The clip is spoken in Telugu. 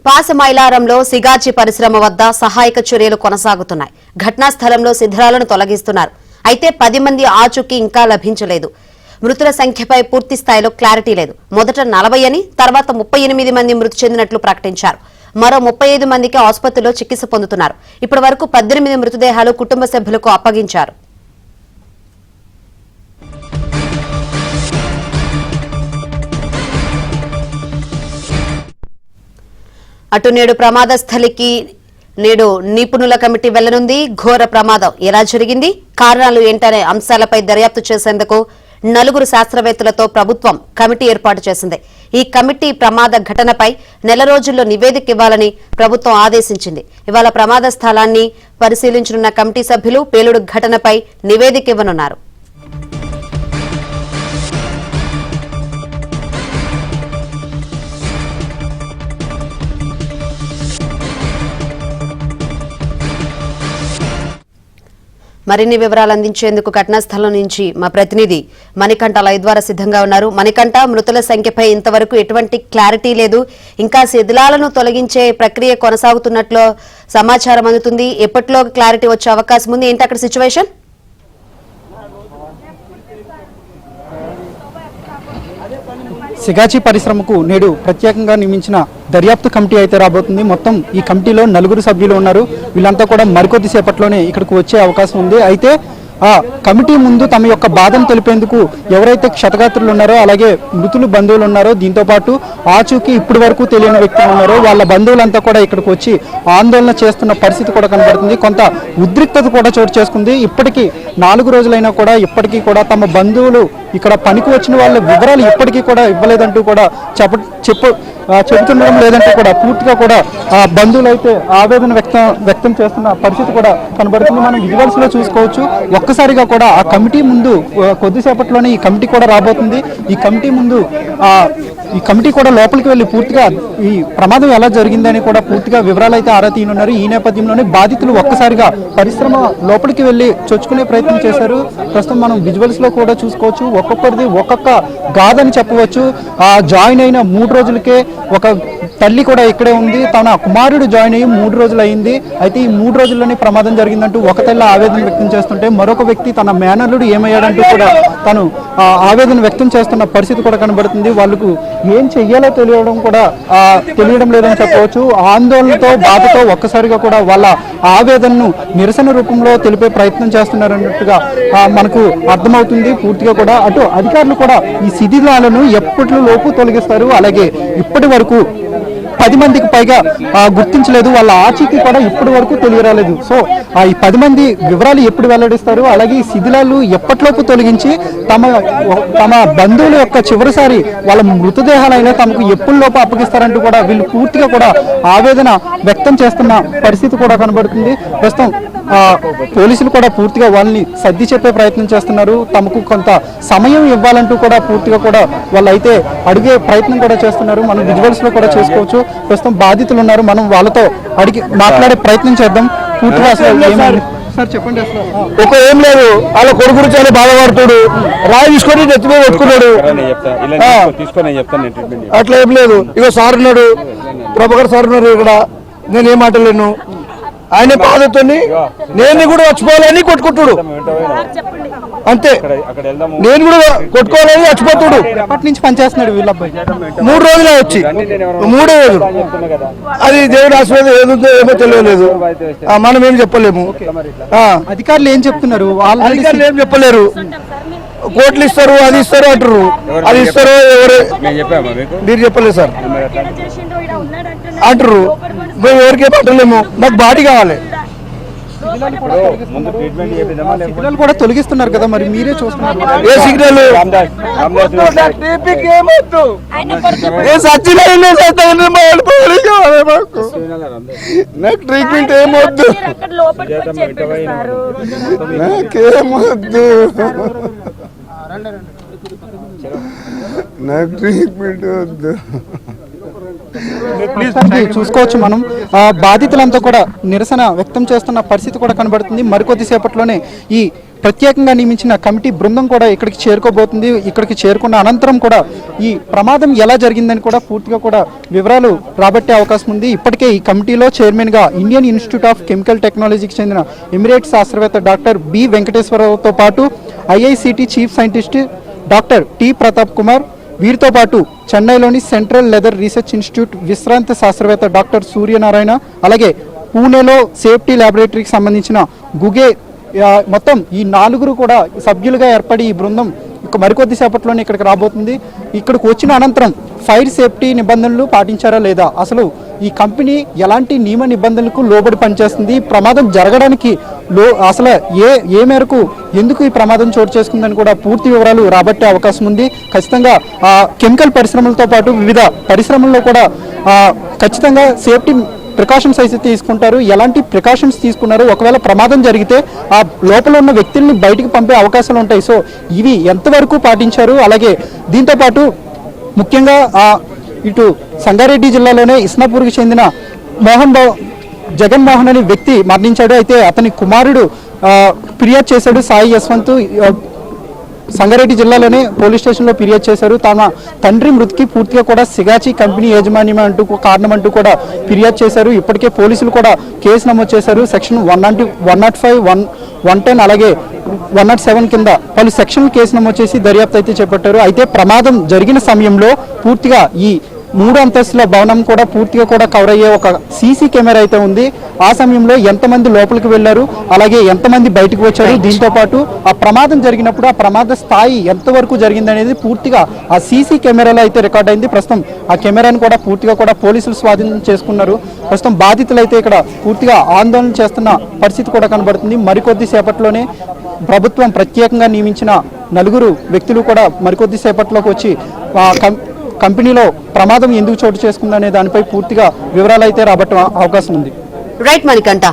పాసమైలారంలో సిగాచి పరిశ్రమ వద్ద సహాయక చర్యలు కొనసాగుతున్నాయి. ఘటనా స్థలంలో శిథిలాలను తొలగిస్తున్నారు. అయితే 10 మంది ఆచూకీ ఇంకా లభించలేదు. మృతుల సంఖ్యపై పూర్తి స్థాయిలో క్లారిటీ లేదు. మొదట 40 అని, తర్వాత 38 మంది మృతి చెందినట్లు ప్రకటించారు. మరో 35 మందికి ఆసుపత్రిలో చికిత్స పొందుతున్నారు. ఇప్పటి వరకు 18 మృతదేహాలు కుటుంబ సభ్యులకు అప్పగించారు. అటు నేడు ప్రమాద స్థలికి నిపుణుల కమిటీ వెళ్లనుంది. ఘోర ప్రమాదం ఎలా జరిగింది, కారణాలు ఏంటనే అంశాలపై దర్యాప్తు చేసేందుకు 4 శాస్త్రవేత్తలతో ప్రభుత్వం కమిటీ ఏర్పాటు చేసింది. ఈ కమిటీ ప్రమాద ఘటనపై నెల రోజుల్లో నివేదిక ఇవ్వాలని ప్రభుత్వం ఆదేశించింది. ఇవాళ ప్రమాద స్థలాన్ని పరిశీలించనున్న కమిటీ సభ్యులు పేలుడు ఘటనపై నివేదిక ఇవ్వనున్నారు. మరిన్ని వివరాలు అందించేందుకు ఘటనా స్థలం నుంచి మా ప్రతినిధి మణికంఠ లైవ్ ద్వారా సిద్ధంగా ఉన్నారు. మణికంఠ, మృతుల సంఖ్యపై ఇంతవరకు ఎటువంటి క్లారిటీ లేదు. ఇంకా శిథిలాలను తొలగించే ప్రక్రియ కొనసాగుతున్నట్లు సమాచారం అందుతుంది. ఎప్పట్లో క్లారిటీ వచ్చే అవకాశం ఉంది? ఏంటి అక్కడ సిచ్యువేషన్? సిగాచి పరిశ్రమకు నేడు ప్రత్యేకంగా నియమించిన దర్యాప్తు కమిటీ అయితే రాబోతుంది. మొత్తం ఈ కమిటీలో 4 సభ్యులు ఉన్నారు. వీళ్ళంతా కూడా మరికొద్ది సేపట్లోనే ఇక్కడికి వచ్చే అవకాశం ఉంది. అయితే ఆ కమిటీ ముందు తమ యొక్క బాధను తెలిపేందుకు ఎవరైతే క్షతగాత్రులు ఉన్నారో, అలాగే మృతులు బంధువులు ఉన్నారో, దీంతో పాటు ఆచూకీ ఇప్పటి వరకు తెలియని వ్యక్తులు ఉన్నారో వాళ్ళ బంధువులంతా కూడా ఇక్కడికి వచ్చి ఆందోళన చేస్తున్న పరిస్థితి కూడా కనబడుతుంది. కొంత ఉద్రిక్తత కూడా చోటు చేసుకుంది. ఇప్పటికీ 4 రోజులైనా కూడా ఇప్పటికీ కూడా తమ బంధువులు ఇక్కడ పనికి వచ్చిన వాళ్ళ వివరాలు ఇప్పటికీ కూడా ఇవ్వలేదంటూ కూడా చెబుతుండడం లేదంటే కూడా పూర్తిగా కూడా బంధువులు అయితే ఆవేదన వ్యక్తం చేస్తున్న పరిస్థితి కూడా కనబడుతుంది. మనం విజువల్స్ లో చూసుకోవచ్చు. ఒక్కసారిగా కూడా ఆ కమిటీ ముందు కొద్దిసేపట్లోనే ఈ కమిటీ కూడా రాబోతుంది. ఈ కమిటీ కూడా లోపలికి వెళ్ళి పూర్తిగా ఈ ప్రమాదం ఎలా జరిగిందని కూడా పూర్తిగా వివరాలు అయితే ఆరా తీయనున్నారు. ఈ నేపథ్యంలోనే బాధితులు ఒక్కసారిగా పరిశ్రమ లోపలికి వెళ్ళి చొచ్చుకునే ప్రయత్నం చేశారు. ప్రస్తుతం మనం విజువల్స్ లో కూడా చూసుకోవచ్చు. ఒక్కొక్కరిది ఒక్కొక్క గాథని చెప్పవచ్చు. జాయిన్ అయిన 3 రోజులకే ఒక తల్లి కూడా ఇక్కడే ఉంది. తన కుమారుడు జాయిన్ అయ్యి 3 రోజులు అయింది. అయితే ఈ 3 రోజుల్లోనే ప్రమాదం జరిగిందంటూ ఒక తల్లి ఆవేదన వ్యక్తం చేస్తుంటే, మరొక వ్యక్తి తన మేనల్లుడు ఏమయ్యాడంటూ కూడా తను ఆవేదన వ్యక్తం చేస్తున్న పరిస్థితి కూడా కనబడుతుంది. వాళ్ళకు ఏం చెయ్యాలో తెలియడం లేదని చెప్పవచ్చు. ఆందోళనతో బాధతో ఒక్కసారిగా కూడా వాళ్ళ ఆవేదనను నిరసన రూపంలో తెలిపే ప్రయత్నం చేస్తున్నారన్నట్టుగా మనకు అర్థమవుతుంది. పూర్తిగా కూడా అటు అధికారులు కూడా ఈ శిథిలాలను ఎప్పటిలోపు తొలగిస్తారు. అలాగే ఇప్పటి వరకు 10 మందికి పైగా గుర్తించలేదు. వాళ్ళ ఆచూకీ కూడా ఇప్పటి వరకు తెలియరాలేదు. సో ఈ 10 మంది వివరాలు ఎప్పుడు వెల్లడిస్తారు, అలాగే ఈ శిథిలాలు ఎప్పటిలోపు తొలగించి తమ బంధువుల యొక్క చివరిసారి వాళ్ళ మృతదేహాలైనా తమకు ఎప్పటిలోపు అప్పగిస్తారంటూ కూడా వీళ్ళు పూర్తిగా కూడా ఆవేదన వ్యక్తం చేస్తున్న పరిస్థితి కూడా కనబడుతుంది. ప్రస్తుతం పోలీసులు కూడా పూర్తిగా వాళ్ళని సర్ది చెప్పే ప్రయత్నం చేస్తున్నారు. తమకు కొంత సమయం ఇవ్వాలంటూ కూడా పూర్తిగా కూడా వాళ్ళు అయితే అడిగే ప్రయత్నం కూడా చేస్తున్నారు. మనం విజువల్స్ లో కూడా చేసుకోవచ్చు. ప్రస్తుతం బాధితులు ఉన్నారు. మనం వాళ్ళతో మాట్లాడే ప్రయత్నం చేద్దాం. పూర్తిగా సార్ చెప్పండి. ఒక ఏం లేదు, వాళ్ళ కొడుకు చాలా బాధపడుతాడు. రాయి తీసుకొని ఎత్తుమే కొట్టుకున్నాడు. అట్లా ఏం లేదు. ఇక సార్ ఉన్నాడు, ప్రభాకర్ సార్ ఉన్నారు ఇక్కడ. నేనేం మాట్లాడలేను. ఆయన బాధతో నేను కూడా చచ్చిపోవాలని కొట్టుకుంటాడు. అంతే, నేను కూడా కొట్టుకోవాలని చచ్చిపోతాడు. ఎప్పటి నుంచి పనిచేస్తున్నాడు వీళ్ళ అబ్బాయి? 3 రోజులే వచ్చి 3 రోజులు. అది దేవుడు ఆశీర్వాదం ఏదో ఏమో తెలియలేదు. మనం ఏం చెప్పలేము. అధికారులు ఏం చెప్తున్నారు? అధికారులు ఏం చెప్పలేరు. కోట్లు ఇస్తారు, అది ఇస్తారు అంటారు. అది ఇస్తారు ఎవరు మీరు చెప్పలేదు సార్ అంటారు. మేము ఎవరికే పట్టలేము. నాకు బాడీ కావాలి. సిగ్నల్ కూడా తొలగిస్తున్నారు కదా, మరి మీరే చూస్తున్నారు. ఏ సిగ్నల్? నాకు ట్రీట్మెంట్ ఏమొద్దు, నాకేమొద్దు, నాకు ట్రీట్మెంట్ వద్దు. చూసుకోవచ్చు మనం. బాధితులంతా కూడా నిరసన వ్యక్తం చేస్తున్న పరిస్థితి కూడా కనబడుతుంది. మరికొద్ది సేపట్లోనే ఈ ప్రత్యేకంగా నియమించిన కమిటీ బృందం కూడా ఇక్కడికి చేరుకోబోతుంది. ఇక్కడికి చేరుకున్న అనంతరం కూడా ఈ ప్రమాదం ఎలా జరిగిందని కూడా పూర్తిగా కూడా వివరాలు రాబట్టే అవకాశం ఉంది. ఇప్పటికే ఈ కమిటీలో చైర్మన్గా ఇండియన్ ఇన్స్టిట్యూట్ ఆఫ్ కెమికల్ టెక్నాలజీకి చెందిన ఎమిరేట్స్ శాస్త్రవేత్త డాక్టర్ బి వెంకటేశ్వరరావుతో పాటు IICT chief scientist doctor T Pratap Kumar, వీరితో పాటు చెన్నైలోని సెంట్రల్ లెదర్ రీసెర్చ్ ఇన్స్టిట్యూట్ విశ్రాంత శాస్త్రవేత్త డాక్టర్ సూర్యనారాయణ, అలాగే పూణేలో సేఫ్టీ ల్యాబొరేటరీకి సంబంధించిన గుగే, మొత్తం ఈ 4 కూడా సభ్యులుగా ఏర్పడి ఈ బృందం మరికొద్ది సేపట్లోనే ఇక్కడికి రాబోతుంది. ఇక్కడికి వచ్చిన అనంతరం ఫైర్ సేఫ్టీ నిబంధనలు పాటించారా లేదా, అసలు ఈ కంపెనీ ఎలాంటి నియమ నిబంధనలకు లోబడి పనిచేస్తుంది, ప్రమాదం జరగడానికి అసలు ఏ మేరకు ఎందుకు ఈ ప్రమాదం చోటు చేసుకుందని కూడా పూర్తి వివరాలు రాబట్టే అవకాశం ఉంది. ఖచ్చితంగా కెమికల్ పరిశ్రమలతో పాటు వివిధ పరిశ్రమల్లో కూడా ఖచ్చితంగా సేఫ్టీ ప్రికాషన్స్ అయితే తీసుకుంటారు. ఎలాంటి ప్రికాషన్స్ తీసుకున్నారు, ఒకవేళ ప్రమాదం జరిగితే ఆ లోపల ఉన్న వ్యక్తుల్ని బయటికి పంపే అవకాశాలు ఉంటాయి. సో ఇవి ఎంతవరకు పాటించారు, అలాగే దీంతోపాటు ముఖ్యంగా ఇటు సంగారెడ్డి జిల్లాలోనే ఇస్నాపూర్కి చెందిన జగన్మోహన్ అనే వ్యక్తి మరణించాడు. అయితే అతని కుమారుడు ఫిర్యాదు చేశాడు. సాయి యశ్వంత్ సంగారెడ్డి జిల్లాలోనే పోలీస్ స్టేషన్లో ఫిర్యాదు చేశారు. తన తండ్రి మృతికి పూర్తిగా కూడా సిగాచి కంపెనీ యాజమాన్యం అంటూ కారణం అంటూ కూడా ఫిర్యాదు చేశారు. ఇప్పటికే పోలీసులు కూడా కేసు నమోదు చేశారు. సెక్షన్ 105, 110 అలాగే 107 కింద పలు సెక్షన్లు కేసు నమోదు చేసి దర్యాప్తు అయితే చేపట్టారు. అయితే ప్రమాదం జరిగిన సమయంలో పూర్తిగా ఈ 3 అంతస్తుల భవనం కూడా పూర్తిగా కూడా కవర్ అయ్యే ఒక సీసీ కెమెరా అయితే ఉంది. ఆ సమయంలో ఎంతమంది లోపలికి వెళ్లారు, అలాగే ఎంతమంది బయటకు వచ్చారు, దీంతో పాటు ఆ ప్రమాదం జరిగినప్పుడు ఆ ప్రమాద స్థాయి ఎంతవరకు జరిగిందనేది పూర్తిగా ఆ సీసీ కెమెరాలో అయితే రికార్డ్ అయింది. ప్రస్తుతం ఆ కెమెరాను కూడా పూర్తిగా కూడా పోలీసులు స్వాధీనం చేసుకున్నారు. ప్రస్తుతం బాధితులు అయితే ఇక్కడ పూర్తిగా ఆందోళన చేస్తున్న పరిస్థితి కూడా కనబడుతుంది. మరికొద్ది సేపట్లోనే ప్రభుత్వం ప్రత్యేకంగా నియమించిన 4 వ్యక్తులు కూడా మరికొద్ది సేపట్లోకి వచ్చి కంపెనీలో ప్రమాదం ఎందుకు చోటు చేసుకుందనే దానిపై పూర్తిగా వివరాలు అయితే రాబట్టే అవకాశం ఉంది. రైట్ మణికంఠ.